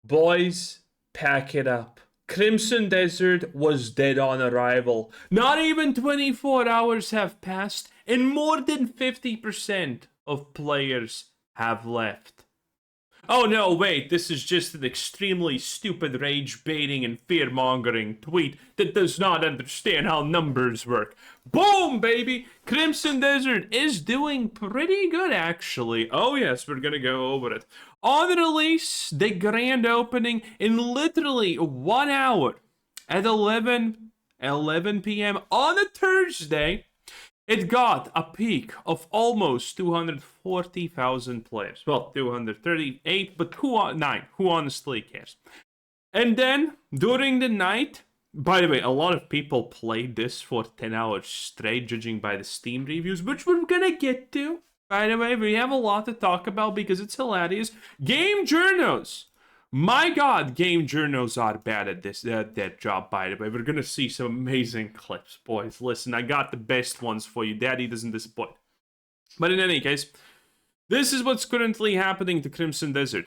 Boys, pack it up. Crimson Desert was dead on arrival. Not even 24 hours have passed, and more than 50% of players have left. Oh no, wait, this is just an extremely stupid rage baiting and fear mongering tweet that does not understand how numbers work. Boom, baby! Crimson Desert is doing pretty good, actually. Oh yes, we're gonna go over it. On release, the grand opening in literally 1 hour at 11 p.m. on a Thursday. It got a peak of almost 240,000 players. Well, 238, but who honestly cares? And then, during the night, by the way, a lot of people played this for 10 hours straight, judging by the Steam reviews, which we're gonna get to. By the way, we have a lot to talk about because it's hilarious. Game journos! My god, game journos are bad at that job, by the way. We're gonna see some amazing clips, boys. Listen, I got the best ones for you. Daddy doesn't disappoint. But in any case, this is what's currently happening to Crimson Desert.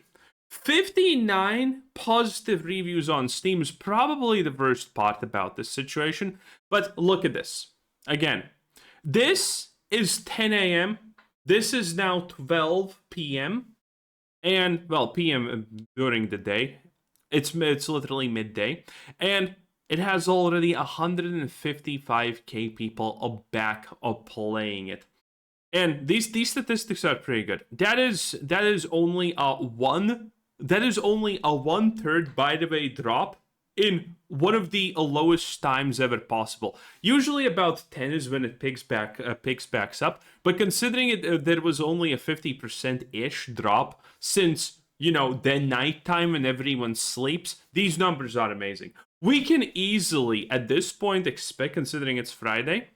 59 positive reviews on Steam is probably the worst part about this situation. But look at this. Again, this is 10 a.m. This is now 12 p.m. And, well, p.m. during the day. It's literally midday. And it has already 155k people back up playing it. And these statistics are pretty good. That is only a 1/3, by the way, drop in one of the lowest times ever possible. Usually about 10 is when it picks back up, but considering it there was only a 50%-ish drop since, the nighttime when everyone sleeps, these numbers are amazing. We can easily, at this point, expect, considering it's Friday,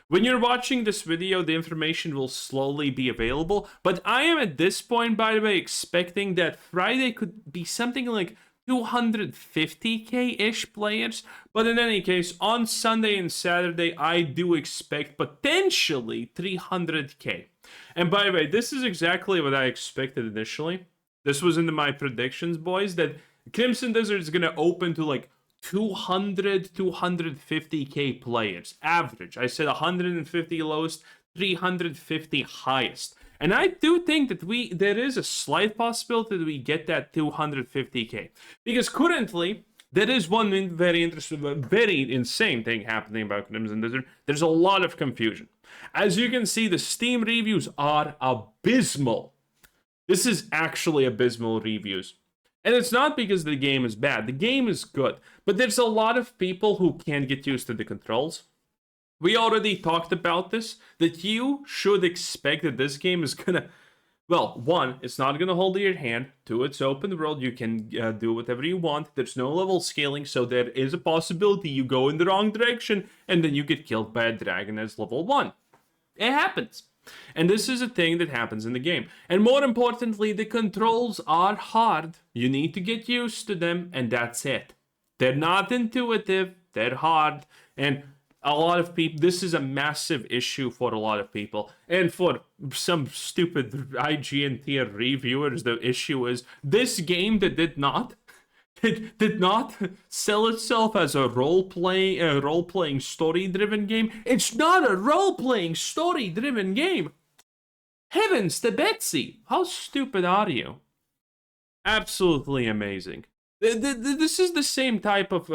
when you're watching this video, the information will slowly be available, but I am at this point, by the way, expecting that Friday could be something like 250k-ish players, but in any case, on Sunday and Saturday, I do expect potentially 300k. And by the way, this is exactly what I expected initially. This was into my predictions, boys, that Crimson Desert is going to open to like 250k players, average. I said 150 lowest, 350 highest. And I do think that there is a slight possibility that we get that 250k. Because currently, there is one very interesting, very insane thing happening about Crimson Desert. There's a lot of confusion. As you can see, the Steam reviews are abysmal. This is actually abysmal reviews. And it's not because the game is bad. The game is good. But there's a lot of people who can't get used to the controls. We already talked about this, that you should expect that this game is gonna, well, one, it's not gonna hold your hand. Two, it's open world, you can do whatever you want. There's no level scaling, so there is a possibility you go in the wrong direction and then you get killed by a dragon as level 1. It happens. And this is a thing that happens in the game. And more importantly, the controls are hard. You need to get used to them, and that's it. They're not intuitive, they're hard, and a lot of people, this is a massive issue for a lot of people. And for some stupid IGN tier reviewers, the issue is this game that did not sell itself as a role-playing story-driven game. It's not a role-playing story-driven game. Heavens to Betsy, how stupid are you? Absolutely amazing. This is the same type of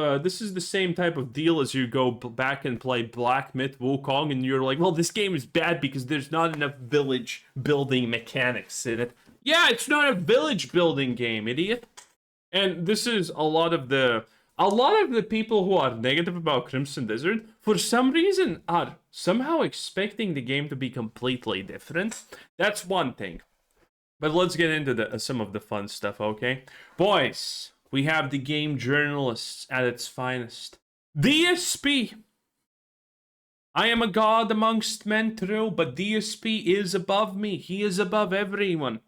deal as you go back and play Black Myth Wukong, and you're like, well, this game is bad because there's not enough village building mechanics in it. Yeah, it's not a village building game, idiot. And this is a lot of the people who are negative about Crimson Desert, for some reason, are somehow expecting the game to be completely different. That's one thing. But let's get into some of the fun stuff, okay? Boys, we have the game journalists at its finest. DSP! I am a god amongst men, true, but DSP is above me. He is above everyone.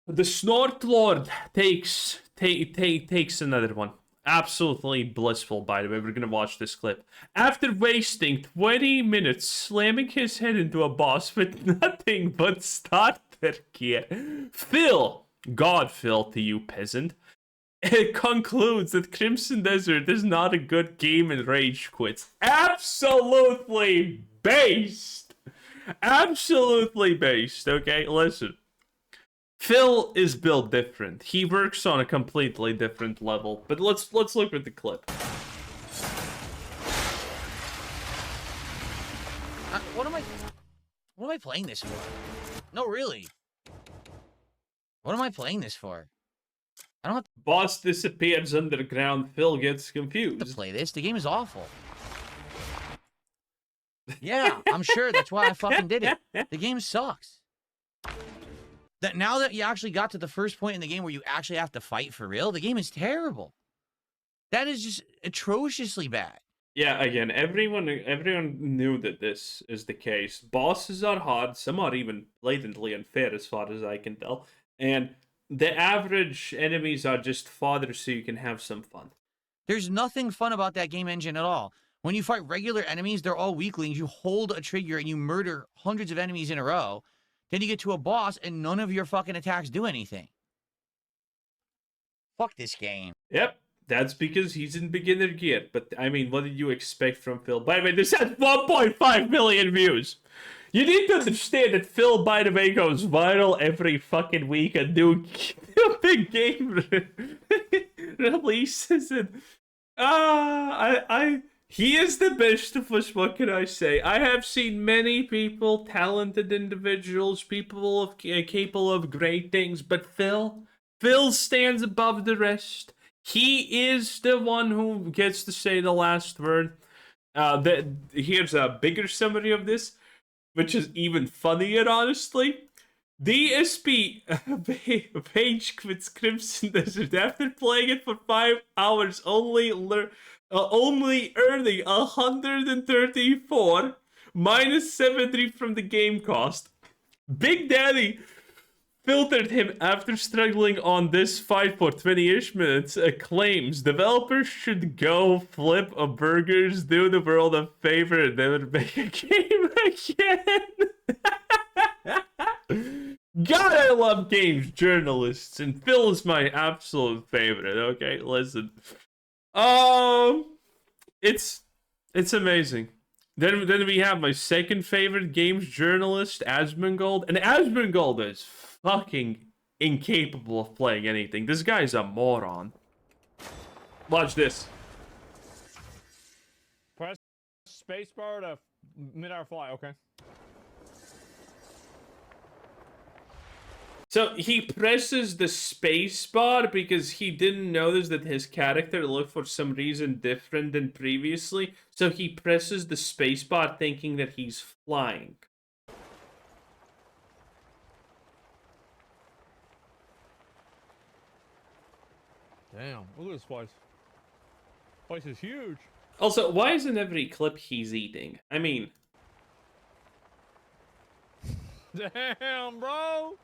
The Snort Lord takes another one. Absolutely blissful, by the way. We're gonna watch this clip. After wasting 20 minutes slamming his head into a boss with nothing but starter gear, Phil God, Phil, to you peasant. It concludes that Crimson Desert is not a good game and rage quits. Absolutely based. Absolutely based. Okay, listen. Phil is built different. He works on a completely different level. But let's look at the clip. What am I playing this for? No, really. What am I playing this for? I don't have Boss disappears underground. Phil gets to confused. play this. The game is awful. Yeah, I'm sure that's why I fucking did it. The game sucks. Now that you actually got to the first point in the game where you actually have to fight for real, the game is terrible. That is just atrociously bad. Yeah, again, everyone knew that this is the case. Bosses are hard, some are even blatantly unfair as far as I can tell. And the average enemies are just fodder so you can have some fun. There's nothing fun about that game engine at all. When you fight regular enemies, they're all weaklings. You hold a trigger and you murder hundreds of enemies in a row. Then you get to a boss and none of your fucking attacks do anything. Fuck this game. Yep, that's because he's in beginner gear. But, I mean, what did you expect from Phil? By the way, this has 1.5 million views. You need to understand that Phil, by the way, goes viral every fucking week and do big game releases. And, he is the best of us, what can I say? I have seen many people, talented individuals, people capable of great things, but Phil stands above the rest. He is the one who gets to say the last word. Here's a bigger summary of this, which is even funnier, honestly. DSP page quits Crimson Desert after playing it for 5 hours, only earning 134 minus 70 from the game cost. Big Daddy filtered him after struggling on this fight for 20-ish minutes. Claims developers should go flip a burgers, do the world a favor, and never make a game again. God, I love games journalists, and Phil is my absolute favorite. Okay, listen. It's amazing. Then we have my second favorite games journalist, Asmongold, and Asmongold is fucking incapable of playing anything. This guy's a moron. Watch this. Press spacebar to mid-air fly, okay. So he presses the space bar because he didn't notice that his character looked for some reason different than previously. So he presses the space bar thinking that he's flying. Damn, look at this place. Place is huge. Also, why isn't every clip he's eating? I mean... Damn, bro!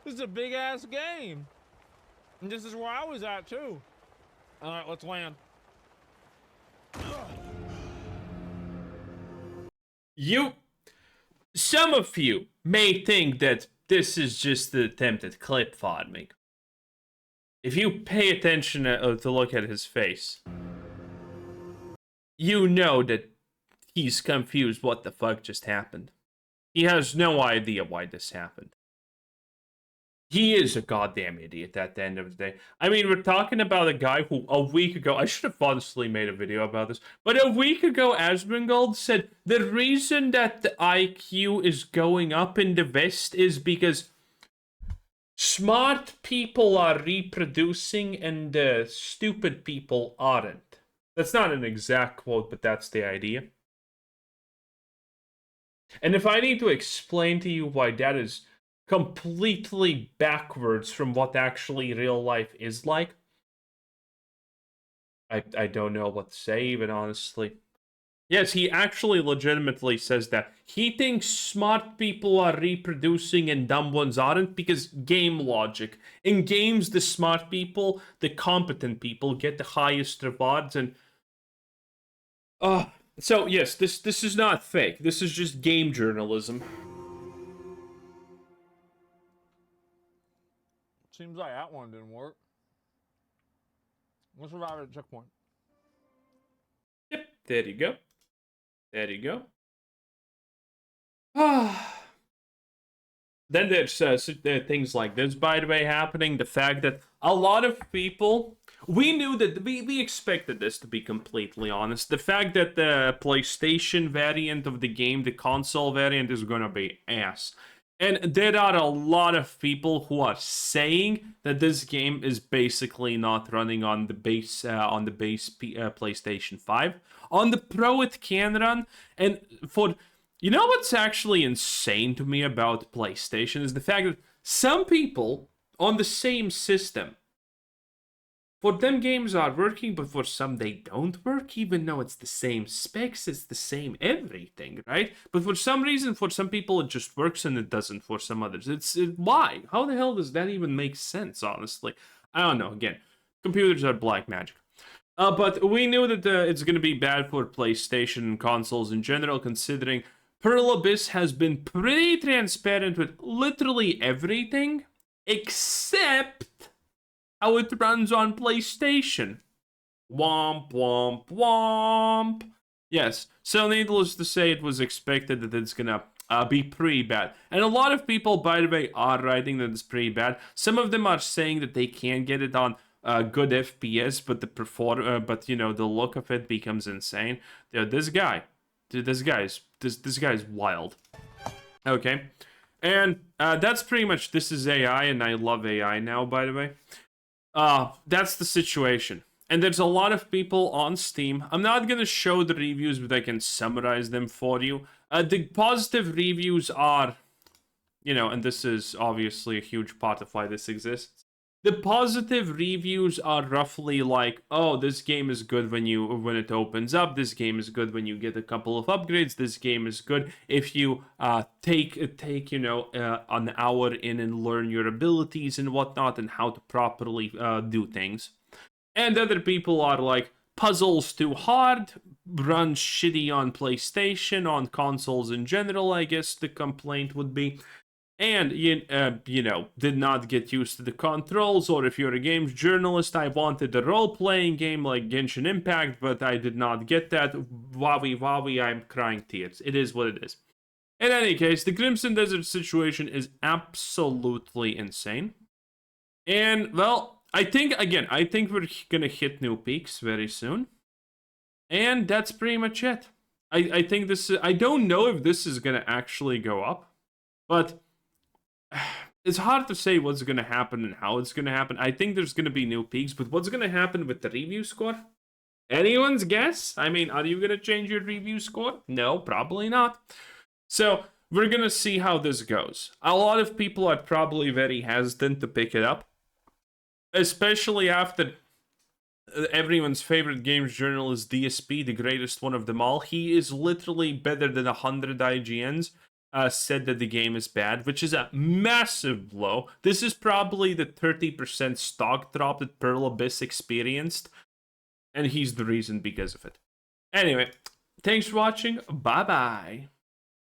This is a big-ass game. And this is where I was at, too. Alright, let's land. Some of you may think that this is just the attempt at clip farming. If you pay attention to look at his face, you know that he's confused what the fuck just happened. He has no idea why this happened. He is a goddamn idiot at the end of the day. I mean, we're talking about a guy who a week ago, I should have honestly made a video about this, but a week ago, Asmongold said the reason that the IQ is going up in the West is because smart people are reproducing and stupid people aren't. That's not an exact quote, but that's the idea. And if I need to explain to you why that is completely backwards from what actually real life is like, I don't know what to say even, honestly. Yes, he actually legitimately says that. He thinks smart people are reproducing and dumb ones aren't because game logic. In games, the smart people, the competent people, get the highest rewards and... So yes, this is not fake. This is just game journalism. Seems like that one didn't work. Let's arrive at a checkpoint. Yep, there you go. There you go. Ah. Then there's things like this, by the way, happening. The fact that a lot of people, we knew that, we expected this, to be completely honest. The fact that the PlayStation variant of the game, the console variant, is gonna be ass. And there are a lot of people who are saying that this game is basically not running on the base PlayStation 5. On the Pro, it can run, and for... You know what's actually insane to me about PlayStation is the fact that some people on the same system, for them games are working, but for some they don't work, even though it's the same specs, it's the same everything, right? But for some reason, for some people it just works and it doesn't for some others. Why? How the hell does that even make sense, honestly? I don't know. Again, computers are black magic. But we knew that it's going to be bad for PlayStation and consoles in general, considering Pearl Abyss has been pretty transparent with literally everything except how it runs on PlayStation. Womp, womp, womp. Yes, so needless to say, it was expected that it's gonna be pretty bad. And a lot of people, by the way, are writing that it's pretty bad. Some of them are saying that they can get it on good FPS, but the look of it becomes insane. This guy's wild. Okay, and that's pretty much, this is AI, and I love AI now, by the way. That's the situation. And there's a lot of people on Steam. I'm not gonna show the reviews, but I can summarize them for you. The positive reviews are, and this is obviously a huge part of why this exists. The positive reviews are roughly like, oh, this game is good when it opens up. This game is good when you get a couple of upgrades. This game is good if you take an hour in and learn your abilities and whatnot and how to properly do things. And other people are like, puzzles too hard, runs shitty on PlayStation, on consoles in general, I guess the complaint would be. And, did not get used to the controls, or if you're a games journalist, I wanted a role-playing game like Genshin Impact, but I did not get that. Wowie, I'm crying tears. It is what it is. In any case, the Crimson Desert situation is absolutely insane. And, well, I think we're gonna hit new peaks very soon. And that's pretty much it. I think I don't know if this is gonna actually go up, but it's hard to say what's going to happen and how it's going to happen. I think there's going to be new peaks, but what's going to happen with the review score? Anyone's guess? I mean, are you going to change your review score? No, probably not. So, we're going to see how this goes. A lot of people are probably very hesitant to pick it up, especially after everyone's favorite games journalist, DSP, the greatest one of them all. He is literally better than 100 IGNs. Said that the game is bad, which is a massive blow. This is probably the 30% stock drop that Pearl Abyss experienced, and he's the reason because of it. Anyway, thanks for watching. Bye-bye.